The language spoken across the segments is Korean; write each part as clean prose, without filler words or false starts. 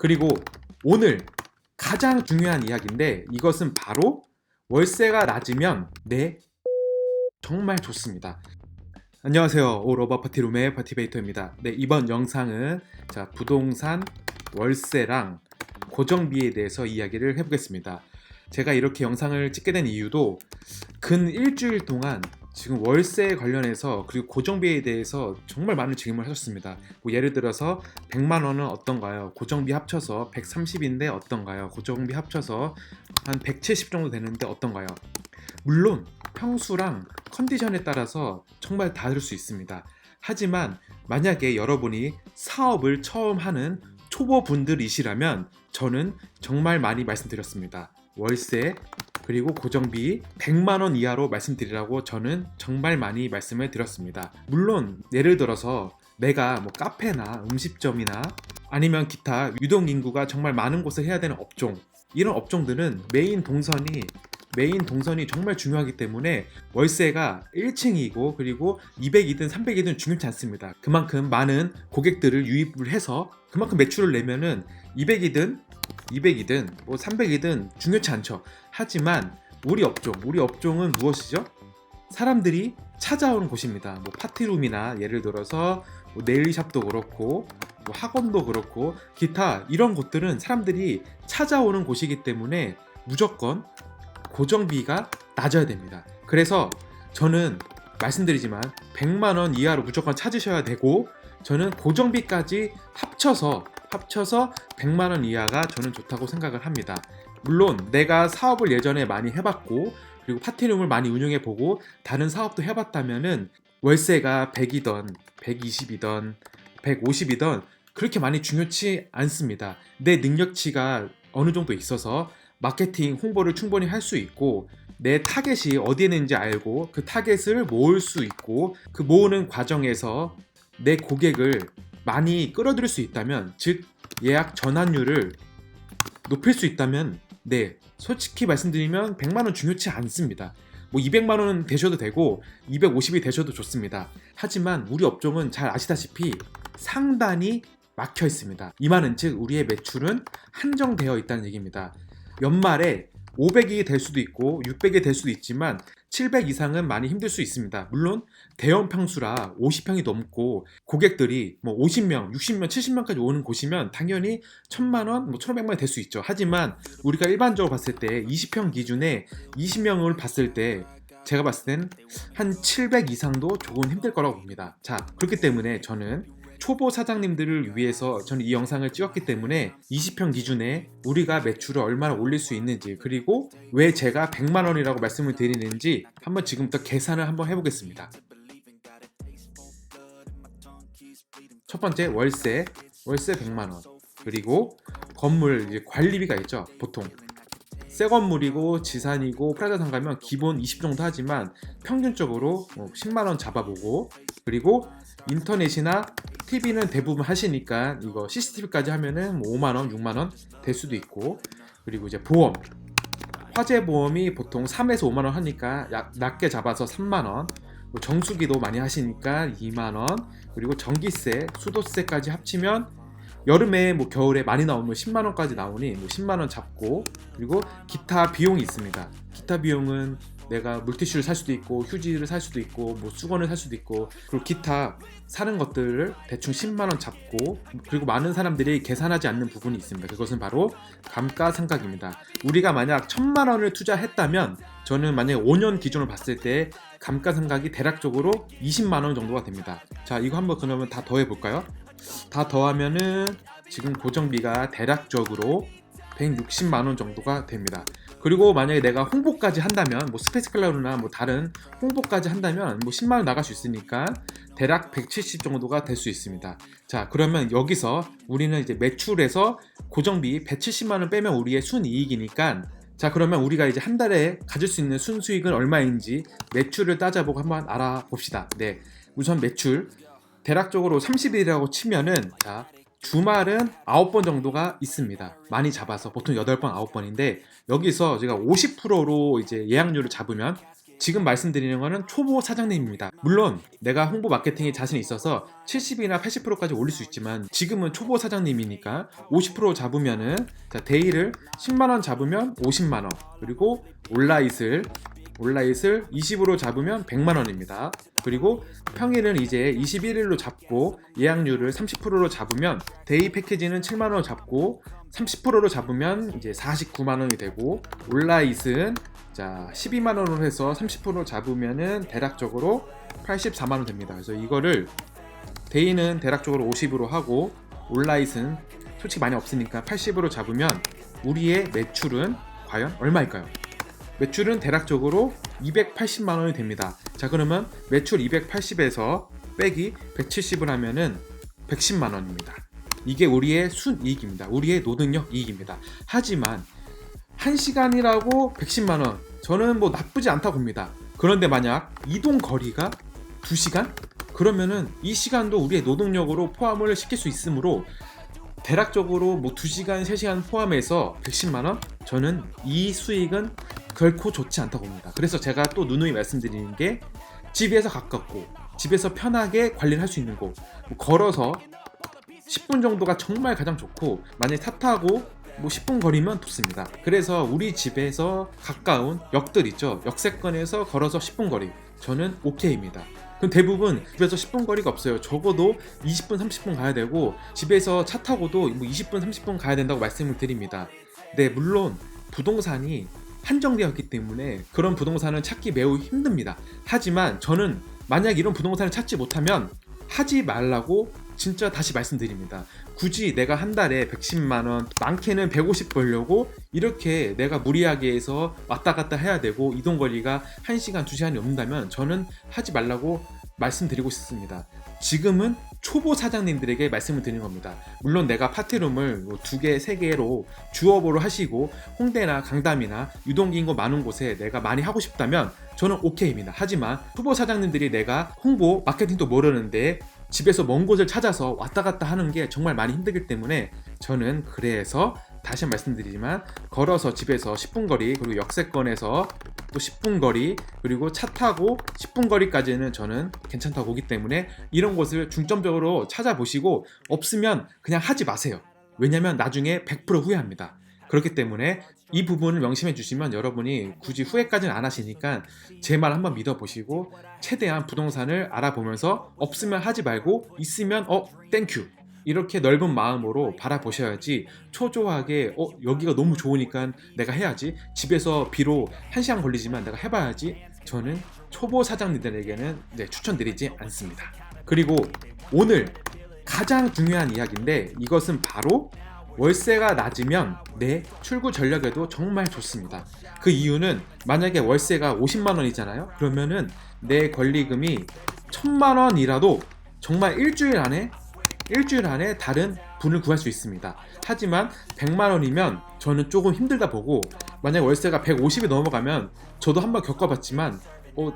그리고 오늘 가장 중요한 이야기인데 이것은 바로 월세가 낮으면 정말 좋습니다. 안녕하세요. 오로버 파티룸의 파티베이터입니다. 이번 영상은 부동산 월세랑 고정비에 대해서 이야기를 해보겠습니다. 제가 이렇게 영상을 찍게 된 이유도 근 일주일 동안 지금 월세에 관련해서 그리고 고정비에 대해서 정말 많은 질문을 하셨습니다. 예를 들어서 100만 원은 어떤가요? 고정비 합쳐서 130인데 어떤가요? 고정비 합쳐서 한 170 정도 되는데 어떤가요? 물론 평수랑 컨디션에 따라서 정말 다를 수 있습니다. 하지만 만약에 여러분이 사업을 처음 하는 초보분들이시라면 저는 정말 많이 말씀드렸습니다. 월세 그리고 고정비 100만 원 이하로 말씀드리라고 저는 정말 많이 말씀을 드렸습니다. 물론 예를 들어서 내가 카페나 음식점이나 아니면 기타 유동인구가 정말 많은 곳을 해야 되는 업종, 이런 업종들은 메인 동선이 정말 중요하기 때문에 월세가 1층이고 그리고 200이든 300이든 중요치 않습니다. 그만큼 많은 고객들을 유입을 해서 그만큼 매출을 내면은 200이든 300이든 중요치 않죠. 하지만 우리 업종은 무엇이죠? 사람들이 찾아오는 곳입니다. 파티룸이나 예를 들어서 네일샵도 그렇고 학원도 그렇고 기타 이런 곳들은 사람들이 찾아오는 곳이기 때문에 무조건 고정비가 낮아야 됩니다. 그래서 저는 말씀드리지만 100만 원 이하로 무조건 찾으셔야 되고 저는 고정비까지 합쳐서 100만 원 이하가 저는 좋다고 생각을 합니다. 물론 내가 사업을 예전에 많이 해봤고 그리고 파티룸을 많이 운영해보고 다른 사업도 해봤다면은 월세가 100이던 120이던 150이던 그렇게 많이 중요치 않습니다. 내 능력치가 어느 정도 있어서 마케팅, 홍보를 충분히 할 수 있고 내 타겟이 어디에 있는지 알고 그 타겟을 모을 수 있고 그 모으는 과정에서 내 고객을 많이 끌어들일 수 있다면, 즉 예약 전환율을 높일 수 있다면 솔직히 말씀드리면 100만 원 중요치 않습니다. 200만 원은 되셔도 되고 250이 되셔도 좋습니다. 하지만 우리 업종은 잘 아시다시피 상단이 막혀 있습니다. 이 말은 즉 우리의 매출은 한정되어 있다는 얘기입니다. 연말에 500이 될 수도 있고 600이 될 수도 있지만 700 이상은 많이 힘들 수 있습니다. 물론 대형 평수라 50평이 넘고 고객들이 50명, 60명, 70명까지 오는 곳이면 당연히 1000만 원, 1500만 원이 될 수 있죠. 하지만 우리가 일반적으로 봤을 때 20평 기준에 20명을 봤을 때 제가 봤을 땐 한 700 이상도 조금 힘들 거라고 봅니다. 그렇기 때문에 저는 초보 사장님들을 위해서 저는 이 영상을 찍었기 때문에 20평 기준에 우리가 매출을 얼마나 올릴 수 있는지, 그리고 왜 제가 100만 원이라고 말씀을 드리는지 한번 지금부터 계산을 한번 해보겠습니다. 첫 번째 월세 100만 원, 그리고 건물 관리비가 있죠. 보통 새 건물이고 지산이고 프라자 상가면 기본 20 정도 하지만 평균적으로 10만 원 잡아보고, 그리고 인터넷이나 TV는 대부분 하시니까 이거 CCTV까지 하면은 5만 원, 6만 원 될 수도 있고, 그리고 보험, 화재 보험이 보통 3에서 5만 원 하니까 낮게 잡아서 3만 원, 정수기도 많이 하시니까 2만 원, 그리고 전기세, 수도세까지 합치면 여름에 겨울에 많이 나오면 10만 원까지 나오니 10만 원 잡고, 그리고 기타 비용이 있습니다. 기타 비용은 내가 물티슈를 살 수도 있고 휴지를 살 수도 있고 수건을 살 수도 있고, 그리고 기타 사는 것들을 대충 10만 원 잡고, 그리고 많은 사람들이 계산하지 않는 부분이 있습니다. 그것은 바로 감가상각입니다. 우리가 만약 1000만 원을 투자했다면 저는 만약에 5년 기준으로 봤을 때 감가상각이 대략적으로 20만 원 정도가 됩니다. 이거 한번 그러면 다 더해볼까요? 다 더하면은 지금 고정비가 대략적으로 160만 원 정도가 됩니다. 그리고 만약에 내가 홍보까지 한다면 스페이스 클라우드나 다른 홍보까지 한다면 10만 원 나갈 수 있으니까 대략 170 정도가 될 수 있습니다. 그러면 여기서 우리는 매출에서 고정비 170만 원 빼면 우리의 순이익이니까, 그러면 우리가 한 달에 가질 수 있는 순수익은 얼마인지 매출을 따져보고 한번 알아봅시다. 우선 매출 대략적으로 30일이라고 치면은 주말은 9번 정도가 있습니다. 많이 잡아서 보통 8번, 9번인데 여기서 제가 50%로 예약률을 잡으면 지금 말씀드리는 거는 초보 사장님입니다. 물론 내가 홍보 마케팅에 자신이 있어서 70이나 80%까지 올릴 수 있지만 지금은 초보 사장님이니까 50% 잡으면은 데이를 10만원 잡으면 50만원, 그리고 온라잇을 20으로 잡으면 100만원입니다. 그리고 평일은 이제 21일로 잡고 예약률을 30%로 잡으면 데이 패키지는 7만원 잡고 30%로 잡으면 이제 49만원이 되고, 온라잇은 12만원으로 해서 30% 잡으면은 대략적으로 84만원 됩니다. 그래서 이거를 데이는 대략적으로 50으로 하고 온라잇은 솔직히 많이 없으니까 80으로 잡으면 우리의 매출은 과연 얼마일까요? 매출은 대략적으로 280만원이 됩니다. 자, 그러면 매출 280에서 빼기 170을 하면은 110만원입니다. 이게 우리의 순이익입니다. 우리의 노동력 이익입니다. 하지만 1시간이라고 110만원, 저는 뭐 나쁘지 않다고 봅니다. 그런데 만약 이동 거리가 2시간? 그러면은 이 시간도 우리의 노동력으로 포함을 시킬 수 있으므로 대략적으로 뭐 2시간, 3시간 포함해서 110만원? 저는 이 수익은 결코 좋지 않다고 봅니다. 그래서 제가 또 누누이 말씀드리는 게 집에서 가깝고 집에서 편하게 관리를 할 수 있는 곳, 걸어서 10분 정도가 정말 가장 좋고, 만약에 차 타고 뭐 10분 거리면 좋습니다. 그래서 우리 집에서 가까운 역들 있죠, 역세권에서 걸어서 10분 거리, 저는 오케이입니다. 그럼 대부분 집에서 10분 거리가 없어요. 적어도 20분 30분 가야 되고, 집에서 차 타고도 뭐 20분 30분 가야 된다고 말씀을 드립니다. 네, 물론 부동산이 한정되었기 때문에 그런 부동산을 찾기 매우 힘듭니다. 하지만 저는 만약 이런 부동산을 찾지 못하면 하지 말라고 진짜 다시 말씀드립니다. 굳이 내가 한 달에 110만원, 많게는 150 벌려고 이렇게 내가 무리하게 해서 왔다 갔다 해야 되고 이동거리가 1시간, 2시간이 넘는다면 저는 하지 말라고 말씀드리고 싶습니다. 지금은 초보 사장님들에게 말씀을 드리는 겁니다. 물론 내가 파티룸을 2개, 3개로 주업으로 하시고 홍대나 강남이나 유동인구 많은 곳에 내가 많이 하고 싶다면 저는 오케이입니다. 하지만 초보 사장님들이 내가 홍보, 마케팅도 모르는데 집에서 먼 곳을 찾아서 왔다 갔다 하는 게 정말 많이 힘들기 때문에 저는, 그래서 다시 말씀드리지만 걸어서 집에서 10분 거리, 그리고 역세권에서 또 10분 거리, 그리고 차 타고 10분 거리까지는 저는 괜찮다고 보기 때문에 이런 곳을 중점적으로 찾아보시고, 없으면 그냥 하지 마세요. 왜냐면 나중에 100% 후회합니다. 그렇기 때문에 이 부분을 명심해 주시면 여러분이 굳이 후회까지는 안 하시니까 제 말 한번 믿어보시고 최대한 부동산을 알아보면서 없으면 하지 말고 있으면 땡큐, 이렇게 넓은 마음으로 바라보셔야지, 초조하게 여기가 너무 좋으니까 내가 해야지, 집에서 비록 1시간 걸리지만 내가 해봐야지, 저는 초보 사장님들에게는 추천드리지 않습니다. 그리고 오늘 가장 중요한 이야기인데, 이것은 바로 월세가 낮으면 내 출구 전략에도 정말 좋습니다. 그 이유는 만약에 월세가 50만원이잖아요. 그러면은 내 권리금이 1000만원이라도 정말 일주일 안에 다른 분을 구할 수 있습니다. 하지만 100만원이면 저는 조금 힘들다 보고, 만약 월세가 150이 넘어가면 저도 한번 겪어봤지만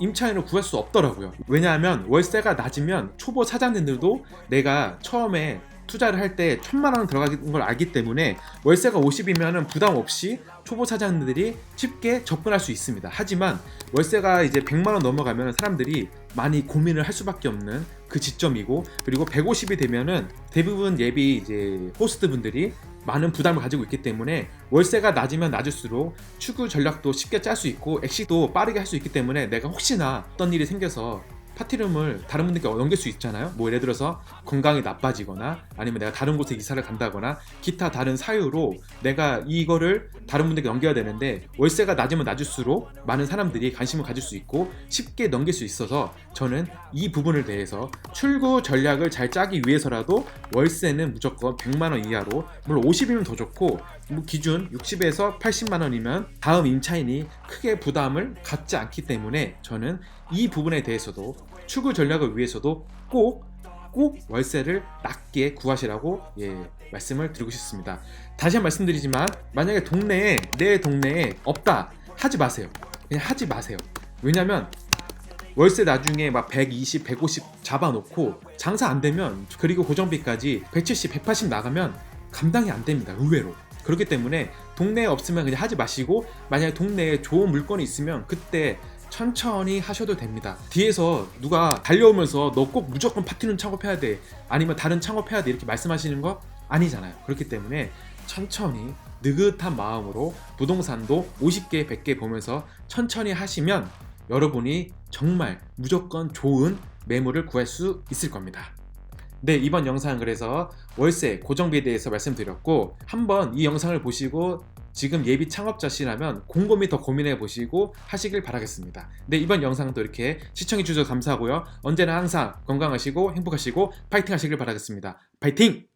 임차인을 구할 수 없더라고요. 왜냐하면 월세가 낮으면 초보 사장님들도 내가 처음에 투자를 할 때 1000만원 들어가는 걸 알기 때문에 월세가 50이면 부담 없이 초보 사장님들이 쉽게 접근할 수 있습니다. 하지만 월세가 이제 100만원 넘어가면 사람들이 많이 고민을 할 수밖에 없는 그 지점이고, 그리고 150이 되면은 대부분 예비 이제 호스트 분들이 많은 부담을 가지고 있기 때문에 월세가 낮으면 낮을수록 출구 전략도 쉽게 짤 수 있고 엑시도 빠르게 할 수 있기 때문에, 내가 혹시나 어떤 일이 생겨서 파티룸을 다른 분들께 넘길 수 있잖아요. 뭐 예를 들어서 건강이 나빠지거나 아니면 내가 다른 곳에 이사를 간다거나 기타 다른 사유로 내가 이거를 다른 분들께 넘겨야 되는데, 월세가 낮으면 낮을수록 많은 사람들이 관심을 가질 수 있고 쉽게 넘길 수 있어서, 저는 이 부분을 대해서 출구 전략을 잘 짜기 위해서라도 월세는 무조건 100만원 이하로, 물론 50이면 더 좋고 기준 60에서 80만원이면 다음 임차인이 크게 부담을 갖지 않기 때문에 저는 이 부분에 대해서도 출구 전략을 위해서도 꼭 월세를 낮게 구하시라고 말씀을 드리고 싶습니다. 다시 한 번 말씀드리지만 만약에 내 동네에 없다, 하지 마세요. 그냥 하지 마세요. 왜냐면 월세 나중에 막 120, 150 잡아놓고 장사 안 되면, 그리고 고정비까지 170, 180 나가면 감당이 안 됩니다. 의외로. 그렇기 때문에 동네에 없으면 그냥 하지 마시고, 만약에 동네에 좋은 물건이 있으면 그때 천천히 하셔도 됩니다. 뒤에서 누가 달려오면서 너 꼭 무조건 파티룸 창업해야 돼, 아니면 다른 창업해야 돼, 이렇게 말씀하시는 거 아니잖아요. 그렇기 때문에 천천히 느긋한 마음으로 부동산도 50개 100개 보면서 천천히 하시면 여러분이 정말 무조건 좋은 매물을 구할 수 있을 겁니다. 네, 이번 영상은 그래서 월세 고정비에 대해서 말씀드렸고, 한번 이 영상을 보시고 지금 예비 창업자시라면 곰곰이 더 고민해 보시고 하시길 바라겠습니다. 네, 이번 영상도 이렇게 시청해 주셔서 감사하고요. 언제나 항상 건강하시고 행복하시고 파이팅 하시길 바라겠습니다. 파이팅!